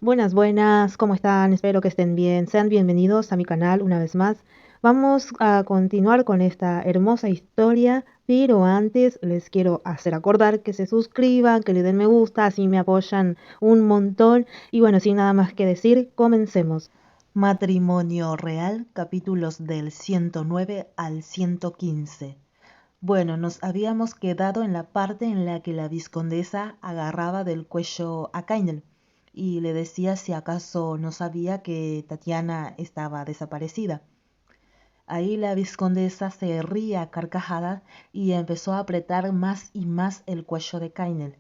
Buenas, buenas, ¿cómo están? Espero que estén bien. Sean bienvenidos a mi canal una vez más. Vamos a continuar con esta hermosa historia, pero antes les quiero hacer acordar que se suscriban, que le den me gusta, así me apoyan un montón. Y bueno, sin nada más que decir, comencemos. Matrimonio Real, capítulos del 109 al 115. Bueno, nos habíamos quedado en la parte en la que la vizcondesa agarraba del cuello a Kainel y le decía si acaso no sabía que Tatiana estaba desaparecida. Ahí la vizcondesa se ría a carcajadas y empezó a apretar más y más el cuello de Kainel.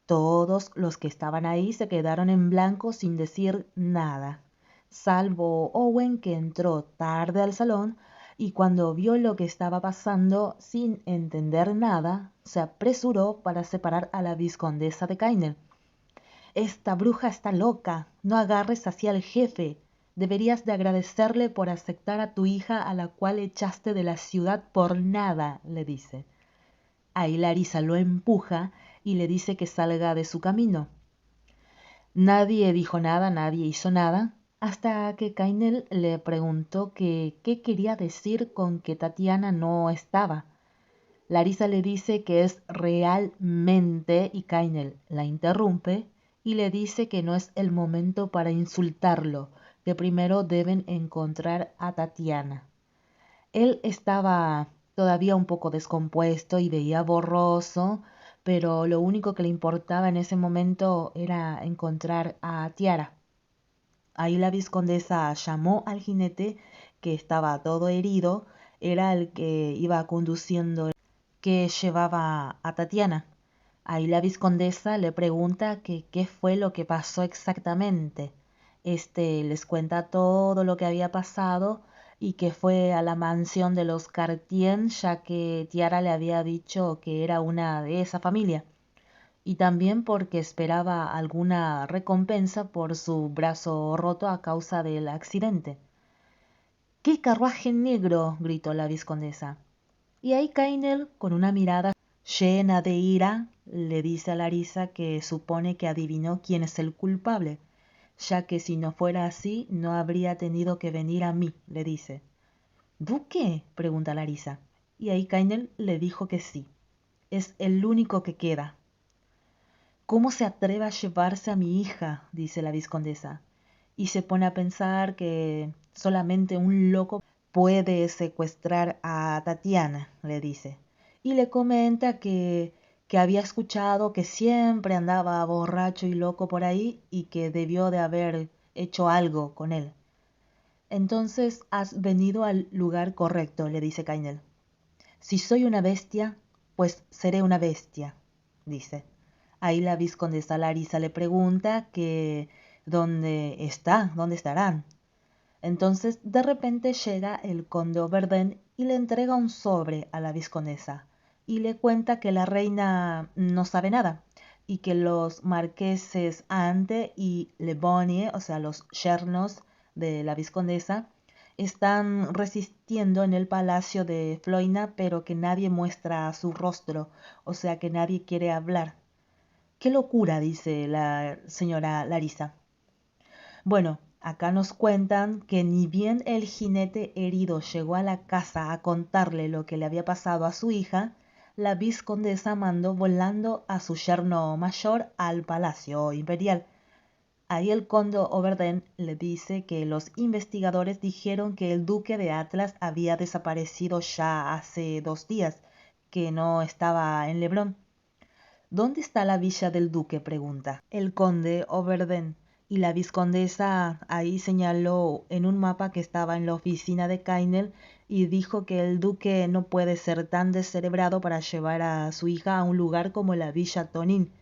Todos los que estaban ahí se quedaron en blanco sin decir nada, salvo Owen, que entró tarde al salón y cuando vio lo que estaba pasando sin entender nada, se apresuró para separar a la vizcondesa de Kainel. Esta bruja está loca, no agarres así al jefe. Deberías de agradecerle por aceptar a tu hija a la cual echaste de la ciudad por nada, le dice. Ahí Larisa lo empuja y le dice que salga de su camino. Nadie dijo nada, nadie hizo nada, hasta que Kainel le preguntó que qué quería decir con que Tatiana no estaba. Larisa le dice que es realmente y Kainel la interrumpe y le dice que no es el momento para insultarlo, que primero deben encontrar a Tatiana. Él estaba todavía un poco descompuesto y veía borroso, pero lo único que le importaba en ese momento era encontrar a Tiara. Ahí la vizcondesa llamó al jinete, que estaba todo herido, era el que iba conduciendo, que llevaba a Tatiana. Ahí la vizcondesa le pregunta que qué fue lo que pasó exactamente. Este les cuenta todo lo que había pasado y que fue a la mansión de los Cartier, ya que Tiara le había dicho que era una de esa familia, y también porque esperaba alguna recompensa por su brazo roto a causa del accidente. ¡Qué carruaje negro! Gritó la vizcondesa. Y ahí Kainel, con una mirada llena de ira, le dice a Larisa que supone que adivinó quién es el culpable, ya que si no fuera así no habría tenido que venir a mí, le dice. ¿Duque? Pregunta Larisa. Y ahí Kainel le dijo que sí. Es el único que queda. ¿Cómo se atreve a llevarse a mi hija? Dice la vizcondesa. Y se pone a pensar que solamente un loco puede secuestrar a Tatiana, le dice. Y le comenta que había escuchado que siempre andaba borracho y loco por ahí y que debió de haber hecho algo con él. Entonces has venido al lugar correcto, le dice Kainel. Si soy una bestia, pues seré una bestia, dice. Ahí la vizcondesa Larisa le pregunta que dónde estarán. Entonces de repente llega el conde Oberdén y le entrega un sobre a la vizcondesa y le cuenta que la reina no sabe nada y que los marqueses Ante y Le Bonnier, o sea, los yernos de la vizcondesa, están resistiendo en el palacio de Floina, pero que nadie muestra su rostro, o sea que nadie quiere hablar. ¡Qué locura! Dice la señora Larisa. Bueno, acá nos cuentan que ni bien el jinete herido llegó a la casa a contarle lo que le había pasado a su hija, la vizcondesa mandó volando a su yerno mayor al palacio imperial. Ahí el conde Oberdén le dice que los investigadores dijeron que el duque de Atlas había desaparecido ya hace 2 días, que no estaba en Lebrón. ¿Dónde está la villa del duque? Pregunta el conde Oberdén. Y la vizcondesa ahí señaló en un mapa que estaba en la oficina de Kainel y dijo que el duque no puede ser tan descerebrado para llevar a su hija a un lugar como la villa Tonín,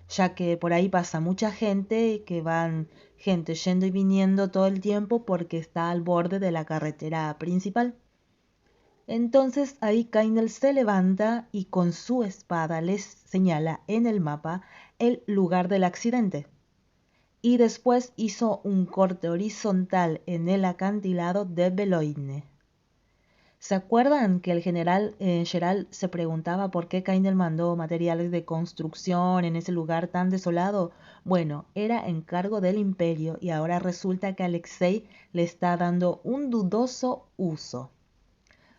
ya que por ahí pasa mucha gente, que van gente yendo y viniendo todo el tiempo porque está al borde de la carretera principal. Entonces ahí Kainel se levanta y con su espada les señala en el mapa el lugar del accidente. Y después hizo un corte horizontal en el acantilado de Beloine. ¿Se acuerdan que el general Gerald se preguntaba por qué Kainel mandó materiales de construcción en ese lugar tan desolado? Bueno, era encargo del imperio y ahora resulta que Alexei le está dando un dudoso uso.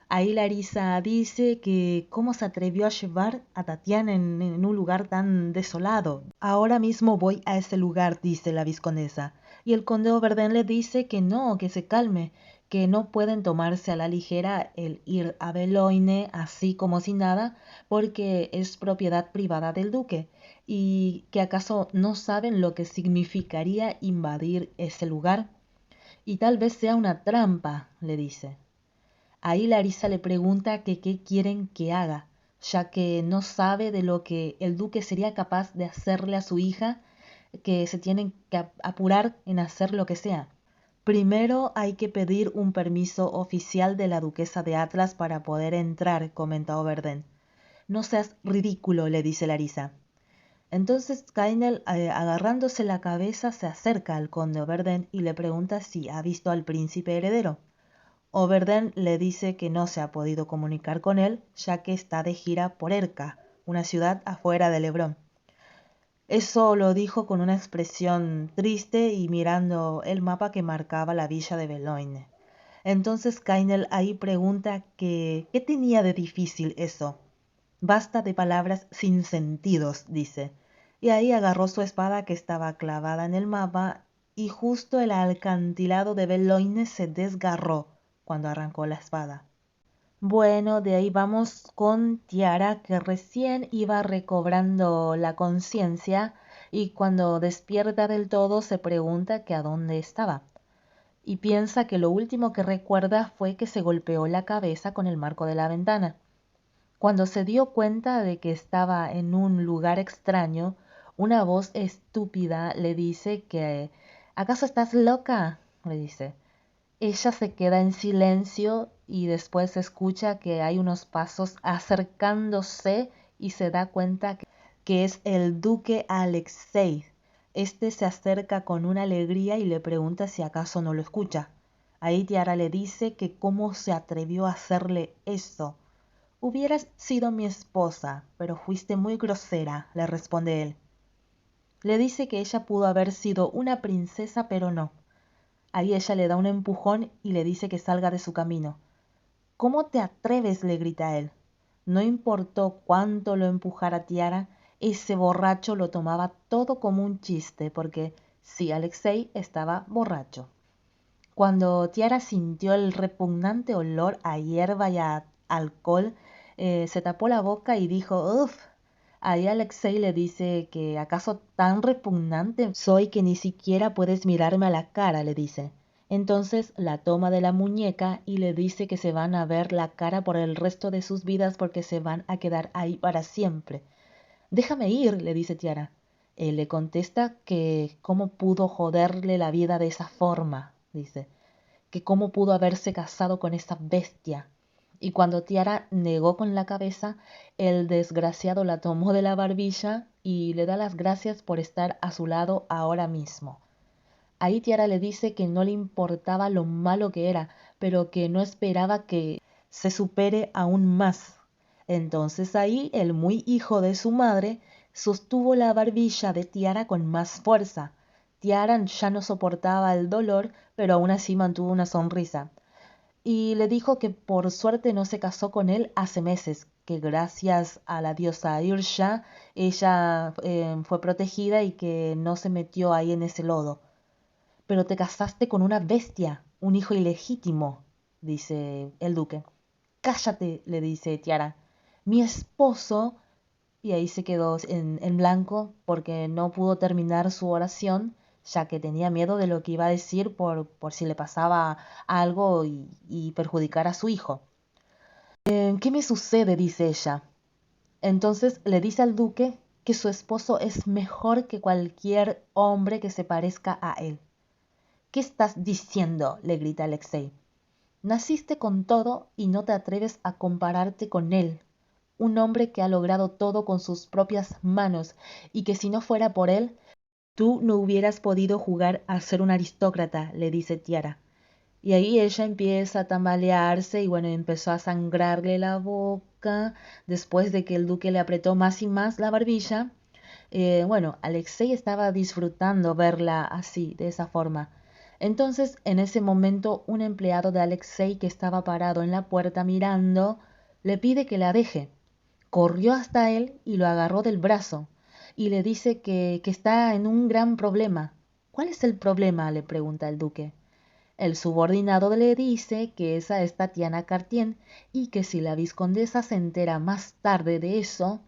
Ahí Larisa dice que cómo se atrevió a llevar a Tatiana en un lugar tan desolado. Ahora mismo voy a ese lugar, dice la vizcondesa. Y el conde Oberdén le dice que no, que se calme, que no pueden tomarse a la ligera el ir a Beloine así como si nada, porque es propiedad privada del duque, y que acaso no saben lo que significaría invadir ese lugar. Y tal vez sea una trampa, le dice. Ahí Larisa le pregunta que qué quieren que haga, ya que no sabe de lo que el duque sería capaz de hacerle a su hija, que se tienen que apurar en hacer lo que sea. Primero hay que pedir un permiso oficial de la duquesa de Atlas para poder entrar, comenta Overden. No seas ridículo, le dice Larisa. Entonces Kainel, agarrándose la cabeza, se acerca al conde Overden y le pregunta si ha visto al príncipe heredero. Overden le dice que no se ha podido comunicar con él, ya que está de gira por Erca, una ciudad afuera de Lebrón. Eso lo dijo con una expresión triste y mirando el mapa que marcaba la villa de Beloine. Entonces Kainel ahí pregunta que qué tenía de difícil eso. Basta de palabras sin sentidos, dice. Y ahí agarró su espada que estaba clavada en el mapa y justo el acantilado de Beloine se desgarró cuando arrancó la espada. Bueno, de ahí vamos con Tiara, que recién iba recobrando la conciencia y cuando despierta del todo se pregunta que a dónde estaba y piensa que lo último que recuerda fue que se golpeó la cabeza con el marco de la ventana. Cuando se dio cuenta de que estaba en un lugar extraño, una voz estúpida le dice que ¿acaso estás loca? Le dice. Ella se queda en silencio y después escucha que hay unos pasos acercándose y se da cuenta que es el duque Alexei. Este se acerca con una alegría y le pregunta si acaso no lo escucha. Ahí Tiara le dice que cómo se atrevió a hacerle eso. Hubieras sido mi esposa, pero fuiste muy grosera, le responde él. Le dice que ella pudo haber sido una princesa, pero no. Ahí ella le da un empujón y le dice que salga de su camino. ¿Cómo te atreves?, le grita él. No importó cuánto lo empujara Tiara, ese borracho lo tomaba todo como un chiste, porque sí, Alexei estaba borracho. Cuando Tiara sintió el repugnante olor a hierba y a alcohol, se tapó la boca y dijo, uff. Ahí Alexei le dice que acaso tan repugnante soy que ni siquiera puedes mirarme a la cara, le dice. Entonces la toma de la muñeca y le dice que se van a ver la cara por el resto de sus vidas porque se van a quedar ahí para siempre. Déjame ir, le dice Tiara. Él le contesta que cómo pudo joderle la vida de esa forma, dice, que cómo pudo haberse casado con esa bestia. Y cuando Tiara negó con la cabeza, el desgraciado la tomó de la barbilla y le da las gracias por estar a su lado ahora mismo. Ahí Tiara le dice que no le importaba lo malo que era, pero que no esperaba que se supere aún más. Entonces ahí el muy hijo de su madre sostuvo la barbilla de Tiara con más fuerza. Tiara ya no soportaba el dolor, pero aún así mantuvo una sonrisa. Y le dijo que por suerte no se casó con él hace meses, que gracias a la diosa Irsha ella fue protegida y que no se metió ahí en ese lodo. Pero te casaste con una bestia, un hijo ilegítimo, dice el duque. Cállate, le dice Tiara. Mi esposo... Y ahí se quedó en blanco porque no pudo terminar su oración, ya que tenía miedo de lo que iba a decir por si le pasaba algo y perjudicar a su hijo. ¿Qué me sucede?, dice ella. Entonces le dice al duque que su esposo es mejor que cualquier hombre que se parezca a él. ¿Qué estás diciendo?, le grita Alexei. Naciste con todo y no te atreves a compararte con él, un hombre que ha logrado todo con sus propias manos y que si no fuera por él, tú no hubieras podido jugar a ser un aristócrata, le dice Tiara. Y ahí ella empieza a tambalearse y bueno, empezó a sangrarle la boca después de que el duque le apretó más y más la barbilla. Bueno, Alexei estaba disfrutando verla así, de esa forma. Entonces, en ese momento, un empleado de Alexei que estaba parado en la puerta mirando, le pide que la deje. Corrió hasta él y lo agarró del brazo y le dice que está en un gran problema. ¿Cuál es el problema?, le pregunta el duque. El subordinado le dice que esa es Tatiana Cartier y que si la vizcondesa se entera más tarde de eso,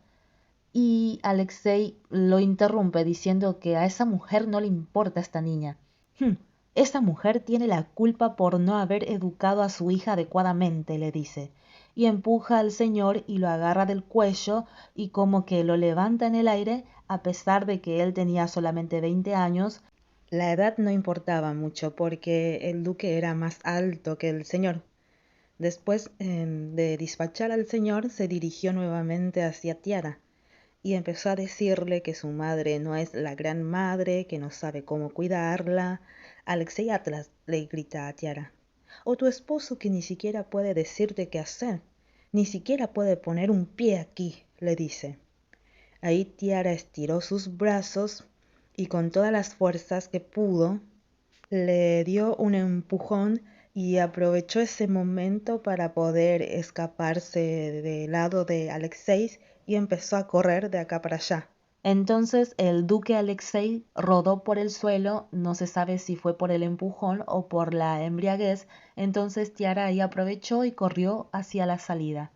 y Alexei lo interrumpe diciendo que a esa mujer no le importa esta niña. "Hm, esa mujer tiene la culpa por no haber educado a su hija adecuadamente", le dice, y empuja al señor y lo agarra del cuello y como que lo levanta en el aire, a pesar de que él tenía solamente 20 años. La edad no importaba mucho porque el duque era más alto que el señor. Después de despachar al señor, se dirigió nuevamente hacia Tiara y empezó a decirle que su madre no es la gran madre, que no sabe cómo cuidarla. Alexei Atlas, le grita a Tiara. O tu esposo que ni siquiera puede decirte qué hacer, ni siquiera puede poner un pie aquí, le dice. Ahí Tiara estiró sus brazos y con todas las fuerzas que pudo le dio un empujón y aprovechó ese momento para poder escaparse del lado de Alexei y empezó a correr de acá para allá. Entonces el duque Alexei rodó por el suelo, no se sabe si fue por el empujón o por la embriaguez. Entonces Tiara ahí aprovechó y corrió hacia la salida.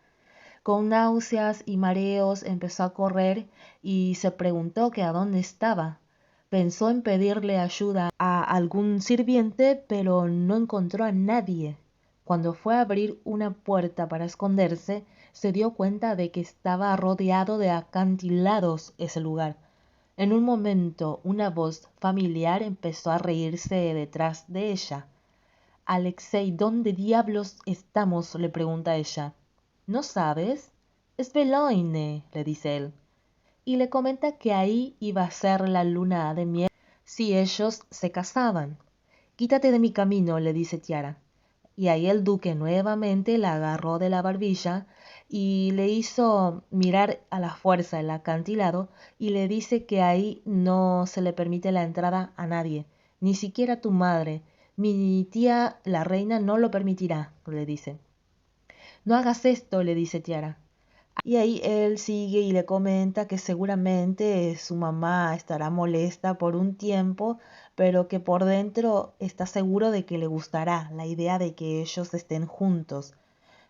Con náuseas y mareos empezó a correr y se preguntó que a dónde estaba. Pensó en pedirle ayuda a algún sirviente, pero no encontró a nadie. Cuando fue a abrir una puerta para esconderse, se dio cuenta de que estaba rodeado de acantilados ese lugar. En un momento, una voz familiar empezó a reírse detrás de ella. Alexei, ¿dónde diablos estamos?, le pregunta ella. ¿No sabes? Es Boulogne, le dice él. Y le comenta que ahí iba a ser la luna de miel si ellos se casaban. Quítate de mi camino, le dice Tiara. Y ahí el duque nuevamente la agarró de la barbilla y le hizo mirar a la fuerza el acantilado y le dice que ahí no se le permite la entrada a nadie, ni siquiera a tu madre. Mi tía, la reina, no lo permitirá, le dice. No hagas esto, le dice Tiara. Y ahí él sigue y le comenta que seguramente su mamá estará molesta por un tiempo, pero que por dentro está seguro de que le gustará la idea de que ellos estén juntos,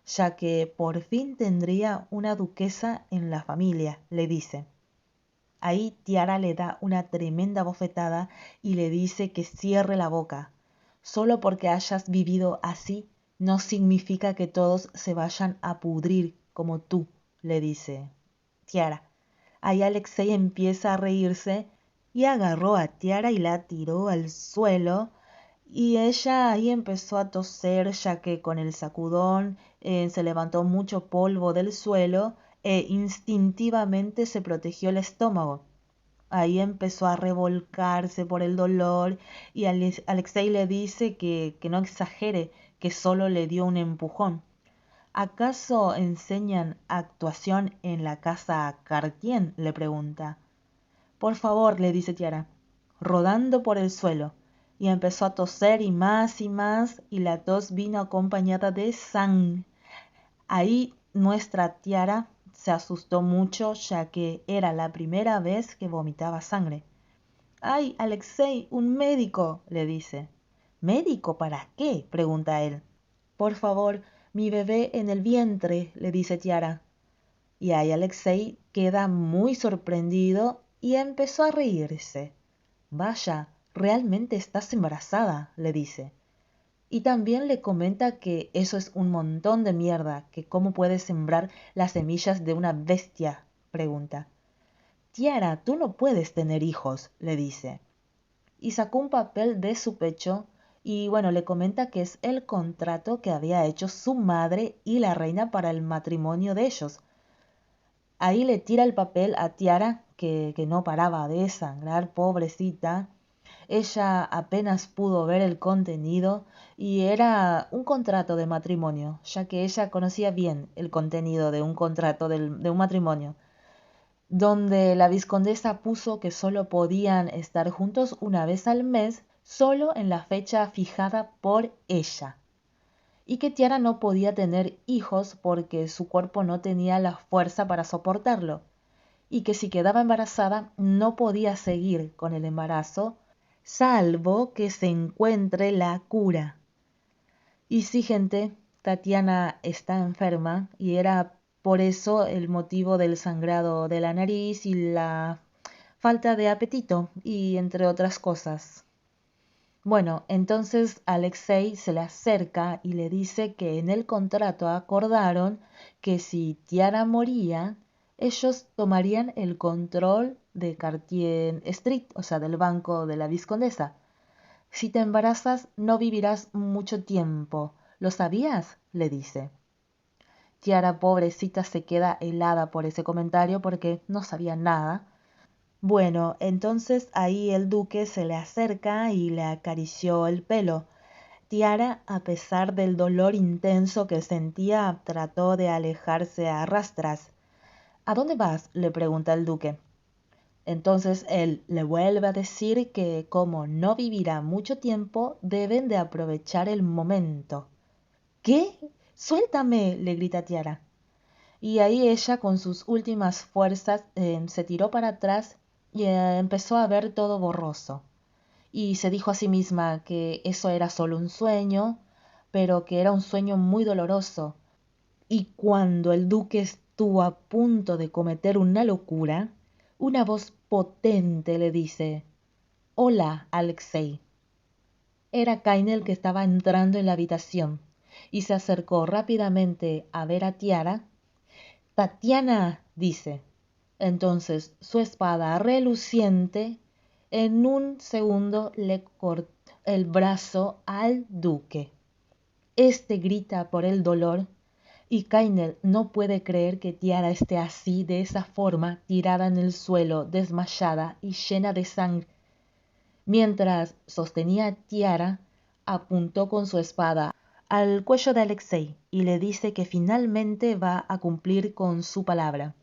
ya que por fin tendría una duquesa en la familia, le dice. Ahí Tiara le da una tremenda bofetada y le dice que cierre la boca. Solo porque hayas vivido así no significa que todos se vayan a pudrir como tú, le dice Tiara. Ahí Alexei empieza a reírse y agarró a Tiara y la tiró al suelo y ella ahí empezó a toser ya que con el sacudón se levantó mucho polvo del suelo e instintivamente se protegió el estómago. Ahí empezó a revolcarse por el dolor y Alexei le dice que no exagere, que solo le dio un empujón. ¿Acaso enseñan actuación en la casa Cartier?, le pregunta. Por favor, le dice Tiara, rodando por el suelo, y empezó a toser y más, y la tos vino acompañada de sangre. Ahí nuestra Tiara se asustó mucho, ya que era la primera vez que vomitaba sangre. ¡Ay, Alexei, un médico!, le dice. ¿Médico para qué?, pregunta él. Por favor, mi bebé en el vientre, le dice Tiara. Y ahí Alexei queda muy sorprendido y empezó a reírse. Vaya, realmente estás embarazada, le dice. Y también le comenta que eso es un montón de mierda, que cómo puede sembrar las semillas de una bestia, pregunta. Tiara, tú no puedes tener hijos, le dice. Y sacó un papel de su pecho y bueno, le comenta que es el contrato que había hecho su madre y la reina para el matrimonio de ellos. Ahí le tira el papel a Tiara, que no paraba de sangrar, pobrecita, Ella apenas pudo ver el contenido y era un contrato de matrimonio, ya que ella conocía bien el contenido de un contrato de un matrimonio, donde la vizcondesa puso que solo podían estar juntos una vez al mes, solo en la fecha fijada por ella, y que Tiara no podía tener hijos porque su cuerpo no tenía la fuerza para soportarlo, y que si quedaba embarazada no podía seguir con el embarazo, salvo que se encuentre la cura. Y sí, gente, Tatiana está enferma y era por eso el motivo del sangrado de la nariz y la falta de apetito y entre otras cosas. Bueno, entonces Alexei se le acerca y le dice que en el contrato acordaron que si Tiara moría, ellos tomarían el control de Cartier Street, o sea, del banco de la vizcondesa. Si te embarazas, no vivirás mucho tiempo. ¿Lo sabías? Le dice. Tiara, pobrecita, se queda helada por ese comentario porque no sabía nada. Bueno, entonces ahí el duque se le acerca y le acarició el pelo. Tiara, a pesar del dolor intenso que sentía, trató de alejarse a rastras. ¿A dónde vas?, le pregunta el duque. Entonces él le vuelve a decir que como no vivirá mucho tiempo, deben de aprovechar el momento. ¿Qué? Suéltame, le grita Tiara. Y ahí ella, con sus últimas fuerzas, se tiró para atrás y empezó a ver todo borroso. Y se dijo a sí misma que eso era solo un sueño, pero que era un sueño muy doloroso. Y cuando el duque estuvo a punto de cometer una locura, una voz potente le dice: «Hola, Alexei». Era Kainel, que estaba entrando en la habitación y se acercó rápidamente a ver a Tiara. «Tatiana», dice. Entonces su espada reluciente en un segundo le cortó el brazo al duque. Este grita por el dolor y Kainel no puede creer que Tiara esté así, de esa forma, tirada en el suelo, desmayada y llena de sangre. Mientras sostenía a Tiara, apuntó con su espada al cuello de Alexei y le dice que finalmente va a cumplir con su palabra.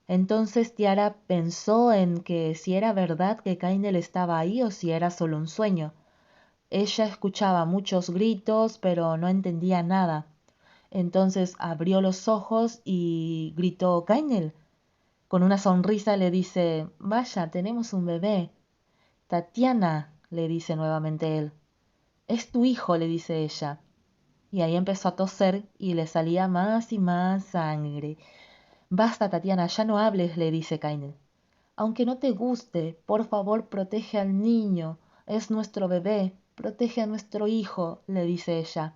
Entonces Tiara pensó en que si era verdad que Kainel estaba ahí o si era solo un sueño. Ella escuchaba muchos gritos, pero no entendía nada. Entonces abrió los ojos y gritó: «Kainel». Con una sonrisa le dice: «Vaya, tenemos un bebé». «Tatiana», le dice nuevamente él. «Es tu hijo», le dice ella. Y ahí empezó a toser y le salía más y más sangre. «Basta, Tatiana, ya no hables», le dice Kainel. «Aunque no te guste, por favor protege al niño. Es nuestro bebé. Protege a nuestro hijo», le dice ella.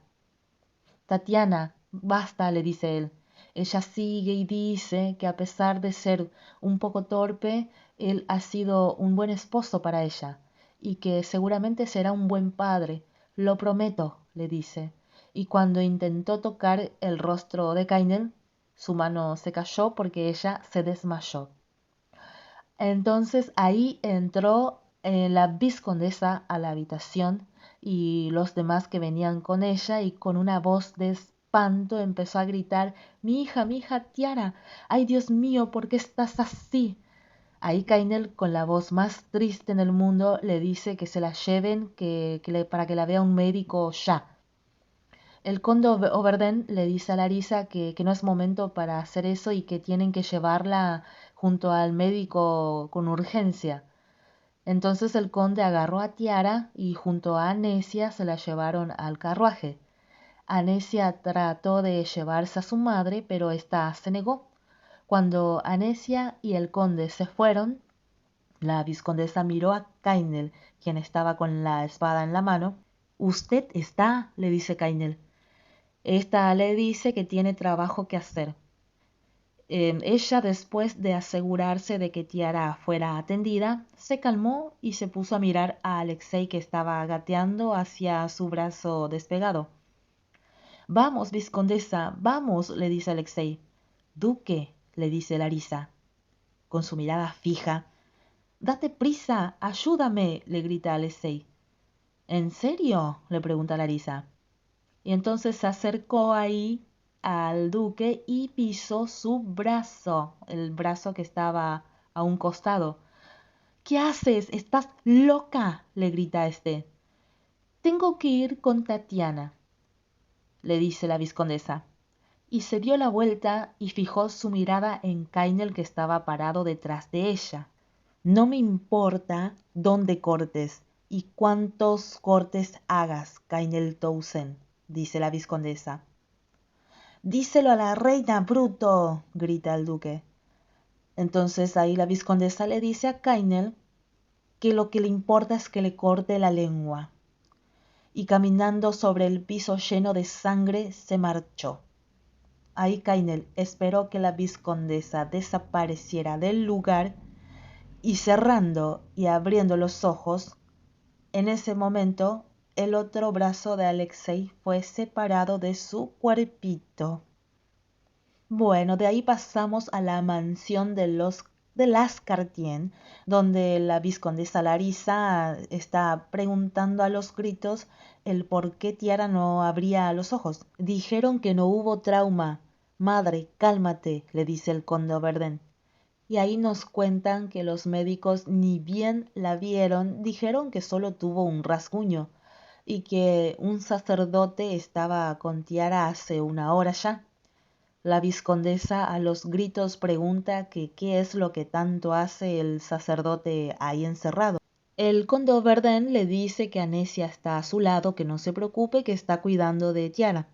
«Tatiana, basta», le dice él. Ella sigue y dice que a pesar de ser un poco torpe, él ha sido un buen esposo para ella y que seguramente será un buen padre. «Lo prometo», le dice. Y cuando intentó tocar el rostro de Kainel, su mano se cayó porque ella se desmayó. Entonces ahí entró la vizcondesa a la habitación y los demás que venían con ella, y con una voz de espanto empezó a gritar: mi hija Tiara, ay Dios mío, ¿por qué estás así?» Ahí Kainel, con la voz más triste en el mundo, le dice que se la lleven, para que la vea un médico ya. El conde Overden le dice a Larisa que no es momento para hacer eso y que tienen que llevarla junto al médico con urgencia. Entonces el conde agarró a Tiara y junto a Anesia se la llevaron al carruaje. Anesia trató de llevarse a su madre, pero ésta se negó. Cuando Anesia y el conde se fueron, la vizcondesa miró a Kainel, quien estaba con la espada en la mano. «¿Usted está?», le dice Kainel. Esta le dice que tiene trabajo que hacer. Ella, después de asegurarse de que Tiara fuera atendida, se calmó y se puso a mirar a Alexei, que estaba gateando hacia su brazo despegado. «Vamos, vizcondesa, vamos», le dice Alexei. «Duque», le dice Larisa, con su mirada fija. Date prisa, ayúdame, le grita Alexei. ¿En serio? Le pregunta Larisa. Y entonces se acercó ahí al duque y pisó su brazo, el brazo que estaba a un costado. ¿Qué haces? ¿Estás loca? Le grita este. Tengo que ir con Tatiana, le dice la vizcondesa. Y se dio la vuelta y fijó su mirada en Kainel que estaba parado detrás de ella. No me importa dónde cortes y cuántos cortes hagas, Kainel Townsend, dice la vizcondesa. Díselo a la reina, bruto, grita el duque. Entonces ahí la vizcondesa le dice a Kainel que lo que le importa es que le corte la lengua. Y caminando sobre el piso lleno de sangre se marchó. Ahí Kainel esperó que la vizcondesa desapareciera del lugar y cerrando y abriendo los ojos, en ese momento el otro brazo de Alexei fue separado de su cuerpito. Bueno, de ahí pasamos a la mansión de las Cartier, donde la vizcondesa Larisa está preguntando a los gritos el por qué Tiara no abría los ojos. Dijeron que no hubo trauma. Madre, cálmate, le dice el conde Verden. Y ahí nos cuentan que los médicos ni bien la vieron, dijeron que solo tuvo un rasguño y que un sacerdote estaba con Tiara hace una hora ya. La vizcondesa a los gritos pregunta que qué es lo que tanto hace el sacerdote ahí encerrado. El conde Verden le dice que Anesia está a su lado, que no se preocupe, que está cuidando de Tiara.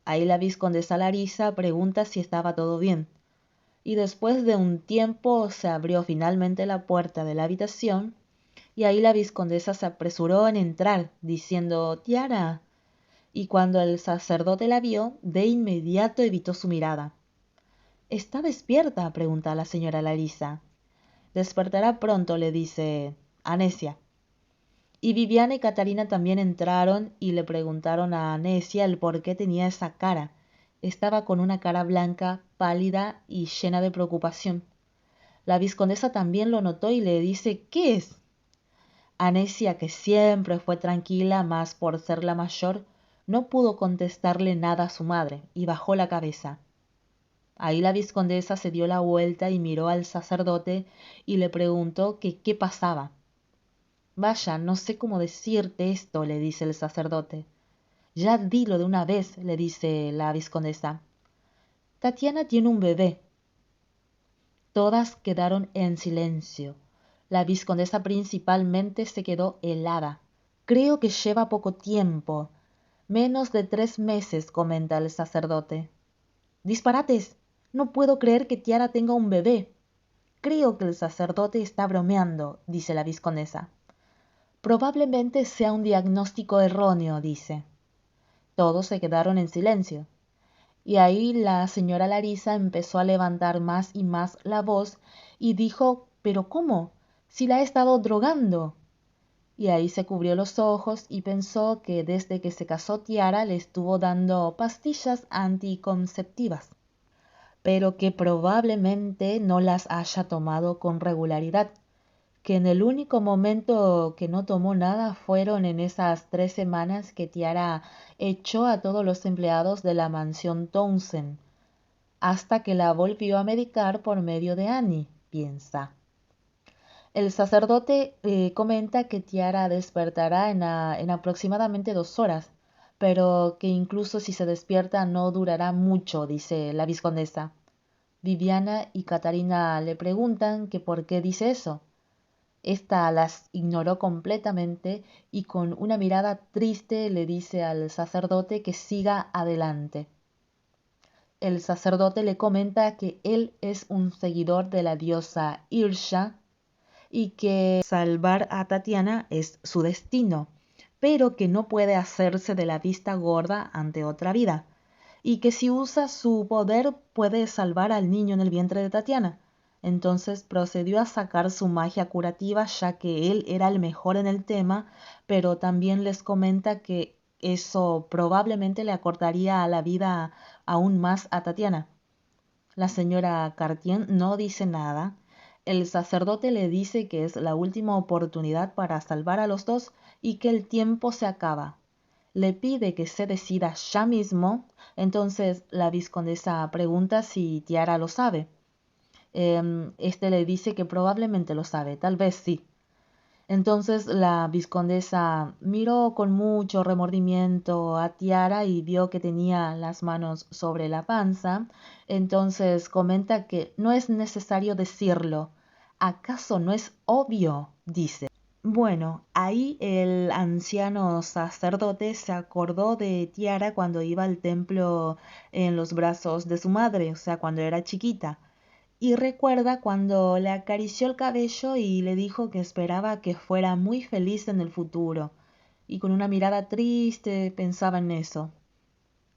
Ahí la vizcondesa Larisa pregunta si estaba todo bien. Y después de un tiempo se abrió finalmente la puerta de la habitación y ahí la vizcondesa se apresuró en entrar, diciendo «Tiara». Y cuando el sacerdote la vio, de inmediato evitó su mirada. ¿Está despierta?, pregunta la señora Larisa. Despertará pronto, le dice Anesia. Y Viviana y Catarina también entraron y le preguntaron a Anesia el por qué tenía esa cara. Estaba con una cara blanca, pálida y llena de preocupación. La vizcondesa también lo notó y le dice ¿qué es? Anesia, que siempre fue tranquila, más por ser la mayor, no pudo contestarle nada a su madre y bajó la cabeza. Ahí la vizcondesa se dio la vuelta y miró al sacerdote y le preguntó que qué pasaba. Vaya, no sé cómo decirte esto, le dice el sacerdote. Ya dilo de una vez, le dice la vizcondesa. Tatiana tiene un bebé. Todas quedaron en silencio. La vizcondesa principalmente se quedó helada. Creo que lleva poco tiempo. Menos de 3 meses, comenta el sacerdote. Disparates. No puedo creer que Tiara tenga un bebé. Creo que el sacerdote está bromeando, dice la vizcondesa. Probablemente sea un diagnóstico erróneo, dice. Todos se quedaron en silencio. Y ahí la señora Larisa empezó a levantar más y más la voz y dijo, ¿pero cómo? Si la he estado drogando. Y ahí se cubrió los ojos y pensó que desde que se casó Tiara le estuvo dando pastillas anticonceptivas, pero que probablemente no las haya tomado con regularidad, que en el único momento que no tomó nada fueron en esas 3 semanas que Tiara echó a todos los empleados de la mansión Townsend, hasta que la volvió a medicar por medio de Annie, piensa. El sacerdote comenta que Tiara despertará en aproximadamente 2 horas, pero que incluso si se despierta no durará mucho, dice la vizcondesa. Viviana y Catarina le preguntan que por qué dice eso. Esta las ignoró completamente y con una mirada triste le dice al sacerdote que siga adelante. El sacerdote le comenta que él es un seguidor de la diosa Irsha y que salvar a Tatiana es su destino, pero que no puede hacerse de la vista gorda ante otra vida, y que si usa su poder puede salvar al niño en el vientre de Tatiana. Entonces procedió a sacar su magia curativa, ya que él era el mejor en el tema, pero también les comenta que eso probablemente le acortaría la vida aún más a Tatiana. La señora Cartier no dice nada. el sacerdote le dice que es la última oportunidad para salvar a los dos y que el tiempo se acaba. Le pide que se decida ya mismo, entonces la vizcondesa pregunta si Tiara lo sabe. Este le dice que probablemente lo sabe, tal vez sí. Entonces la vizcondesa miró con mucho remordimiento a Tiara y vio que tenía las manos sobre la panza. Entonces comenta que no es necesario decirlo. ¿Acaso no es obvio? Dice. Bueno, ahí el anciano sacerdote se acordó de Tiara cuando iba al templo en los brazos de su madre, o sea, cuando era chiquita, y recuerda cuando le acarició el cabello y le dijo que esperaba que fuera muy feliz en el futuro, y con una mirada triste pensaba en eso.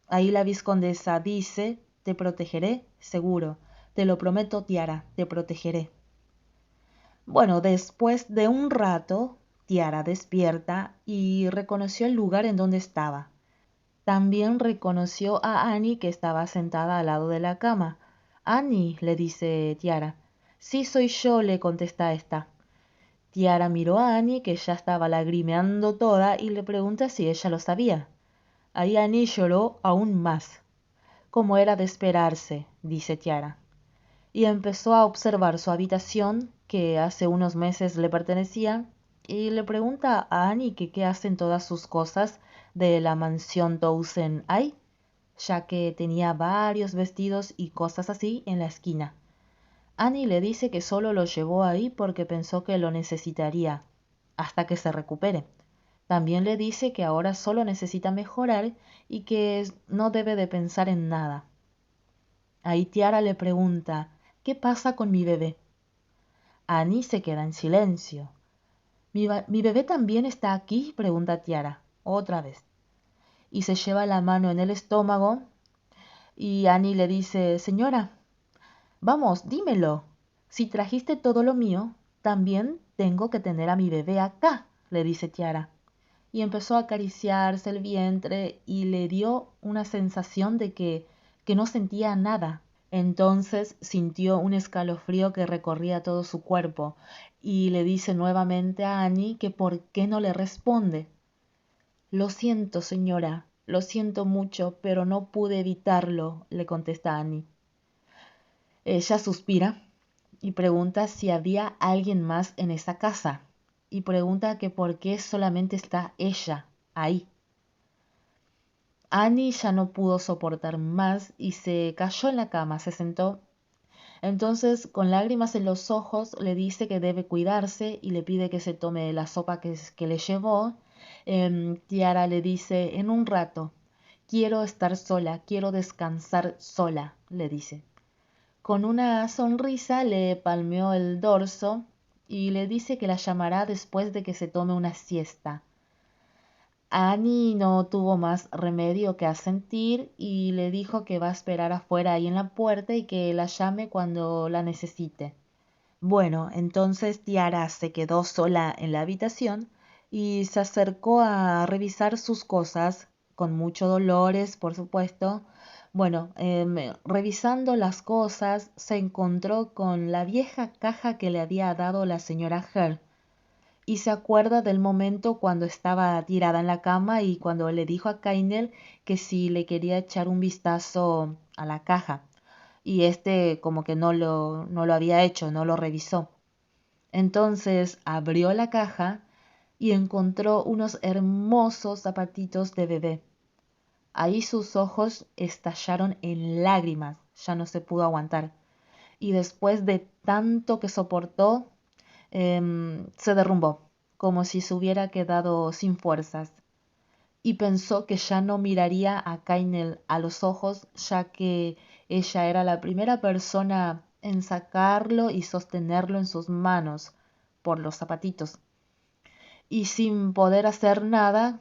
Ahí la vizcondesa dice, te protegeré, seguro, te lo prometo, Tiara, te protegeré. Bueno, después de un rato, Tiara despierta y reconoció el lugar en donde estaba. También reconoció a Annie que estaba sentada al lado de la cama. Annie, le dice Tiara. Sí, soy yo, le contesta esta. Tiara miró a Annie, que ya estaba lagrimeando toda, y le pregunta si ella lo sabía. Ahí Annie lloró aún más. Como era de esperarse, dice Tiara. Y empezó a observar su habitación, que hace unos meses le pertenecía, y le pregunta a Annie que qué hacen todas sus cosas de la mansión Townsend High, ya que tenía varios vestidos y cosas así en la esquina. Annie le dice que solo lo llevó ahí porque pensó que lo necesitaría, hasta que se recupere. También le dice que ahora solo necesita mejorar y que no debe de pensar en nada. Ahí Tiara le pregunta, ¿qué pasa con mi bebé? Annie se queda en silencio. ¿Mi bebé también está aquí? Pregunta Tiara, otra vez. Y se lleva la mano en el estómago y Annie le dice, señora, vamos, dímelo. Si trajiste todo lo mío, también tengo que tener a mi bebé acá, le dice Tiara. Y empezó a acariciarse el vientre y le dio una sensación de que no sentía nada. Entonces sintió un escalofrío que recorría todo su cuerpo y le dice nuevamente a Annie que por qué no le responde. Lo siento, señora, lo siento mucho, pero no pude evitarlo, le contesta Annie. Ella suspira y pregunta si había alguien más en esa casa y pregunta que por qué solamente está ella ahí. Annie ya no pudo soportar más y se cayó en la cama, se sentó. Entonces, con lágrimas en los ojos, le dice que debe cuidarse y le pide que se tome la sopa que le llevó. Tiara le dice, en un rato, quiero estar sola, quiero descansar sola, le dice. Con una sonrisa le palmeó el dorso y le dice que la llamará después de que se tome una siesta. Annie no tuvo más remedio que asentir y le dijo que va a esperar afuera ahí en la puerta y que la llame cuando la necesite. Bueno, entonces Tiara se quedó sola en la habitación y se acercó a revisar sus cosas, con mucho dolores, por supuesto. Bueno, revisando las cosas, se encontró con la vieja caja que le había dado la señora Hare y se acuerda del momento cuando estaba tirada en la cama y cuando le dijo a Kainel que si le quería echar un vistazo a la caja. Y este como que no lo había hecho, no lo revisó. Entonces abrió la caja y encontró unos hermosos zapatitos de bebé. Ahí sus ojos estallaron en lágrimas, ya no se pudo aguantar. Y después de tanto que soportó, se derrumbó, como si se hubiera quedado sin fuerzas, y pensó que ya no miraría a Kainel a los ojos, ya que ella era la primera persona en sacarlo y sostenerlo en sus manos por los zapatitos. Y sin poder hacer nada,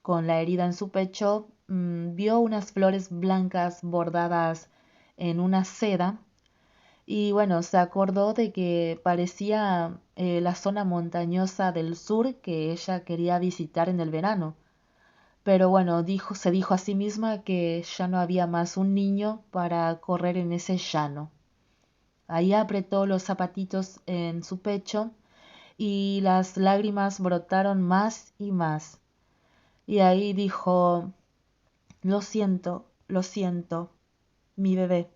con la herida en su pecho, vio unas flores blancas bordadas en una seda y bueno, se acordó de que parecía la zona montañosa del sur que ella quería visitar en el verano. Pero bueno, se dijo a sí misma que ya no había más un niño para correr en ese llano. Ahí apretó los zapatitos en su pecho y las lágrimas brotaron más y más. Y ahí dijo, lo siento, mi bebé.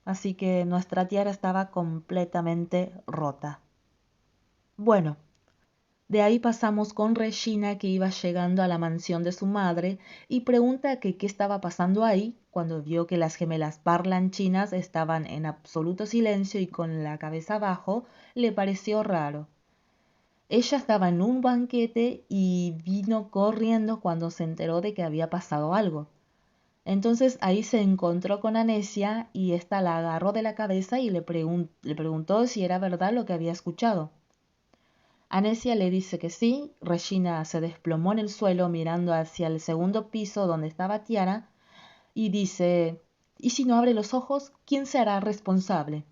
Así que nuestra tiara estaba completamente rota. Bueno, de ahí pasamos con Regina, que iba llegando a la mansión de su madre y pregunta que qué estaba pasando ahí cuando vio que las gemelas parlanchinas estaban en absoluto silencio y con la cabeza abajo. Le pareció raro. Ella estaba en un banquete y vino corriendo cuando se enteró de que había pasado algo. Entonces ahí se encontró con Anesia y ésta la agarró de la cabeza y le preguntó si era verdad lo que había escuchado. Anesia le dice que sí. Regina se desplomó en el suelo mirando hacia el segundo piso donde estaba Tiara y dice, ¿y si no abre los ojos? ¿Quién se hará responsable?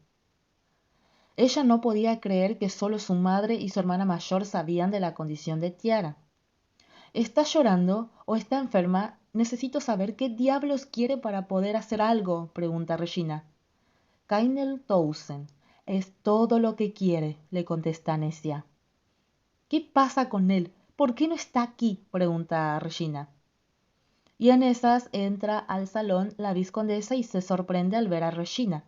Ella no podía creer que solo su madre y su hermana mayor sabían de la condición de Tiara. ¿Está llorando o está enferma? Necesito saber qué diablos quiere para poder hacer algo, pregunta Regina. Kainel Towson, es todo lo que quiere, le contesta Anesia. ¿Qué pasa con él? ¿Por qué no está aquí? Pregunta Regina. Y en esas entra al salón la vizcondesa y se sorprende al ver a Regina.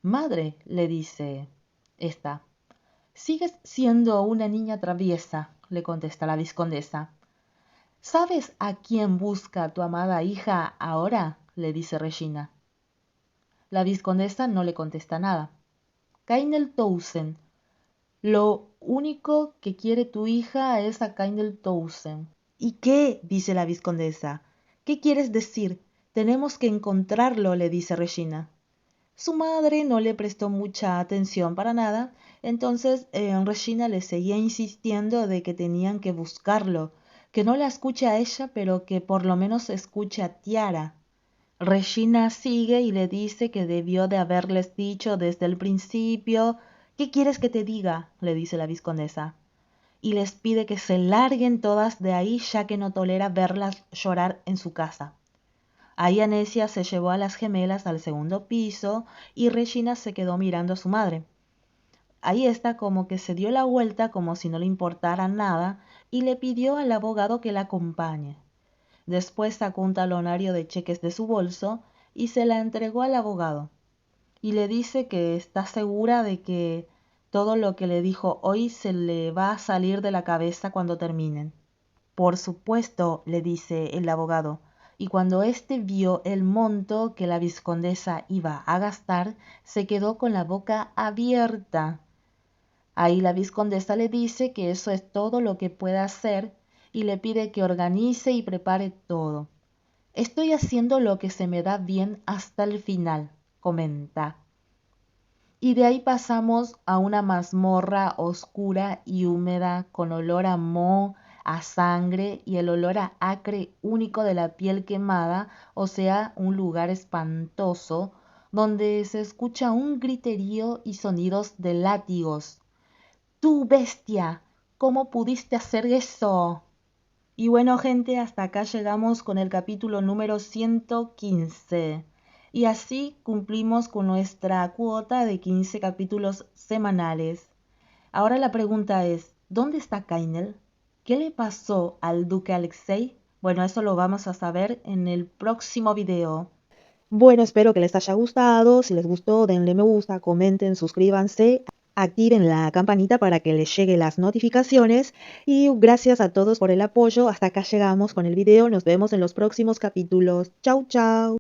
Madre, le dice esta. Sigues siendo una niña traviesa, le contesta la vizcondesa. ¿Sabes a quién busca tu amada hija ahora? Le dice Regina. La vizcondesa no le contesta nada. Kainel Towson, lo único que quiere tu hija es a Kainel Towson. ¿Y qué? Dice la vizcondesa. ¿Qué quieres decir? Tenemos que encontrarlo, le dice Regina. Su madre no le prestó mucha atención para nada, entonces Regina le seguía insistiendo de que tenían que buscarlo, que no la escuche a ella, pero que por lo menos escuche a Tiara. Regina sigue y le dice que debió de haberles dicho desde el principio. ¿Qué quieres que te diga? Le dice la vizcondesa. Y les pide que se larguen todas de ahí, ya que no tolera verlas llorar en su casa. Ahí Anesia se llevó a las gemelas al segundo piso y Regina se quedó mirando a su madre. Ahí está como que se dio la vuelta como si no le importara nada y le pidió al abogado que la acompañe. Después sacó un talonario de cheques de su bolso y se la entregó al abogado. Y le dice que está segura de que todo lo que le dijo hoy se le va a salir de la cabeza cuando terminen. Por supuesto, le dice el abogado, y cuando éste vio el monto que la vizcondesa iba a gastar, se quedó con la boca abierta. Ahí la vizcondesa le dice que eso es todo lo que puede hacer y le pide que organice y prepare todo. Estoy haciendo lo que se me da bien hasta el final, comenta. Y de ahí pasamos a una mazmorra oscura y húmeda con olor a moho, a sangre y el olor a acre único de la piel quemada, o sea, un lugar espantoso, donde se escucha un griterío y sonidos de látigos. ¡Tú, bestia! ¿Cómo pudiste hacer eso? Y bueno, gente, hasta acá llegamos con el capítulo número 115. Y así cumplimos con nuestra cuota de 15 capítulos semanales. Ahora la pregunta es, ¿dónde está Kainel? ¿Qué le pasó al duque Alexei? Bueno, eso lo vamos a saber en el próximo video. Bueno, espero que les haya gustado. Si les gustó, denle me gusta, comenten, suscríbanse, activen la campanita para que les lleguen las notificaciones. Y gracias a todos por el apoyo. Hasta acá llegamos con el video. Nos vemos en los próximos capítulos. Chau, chau.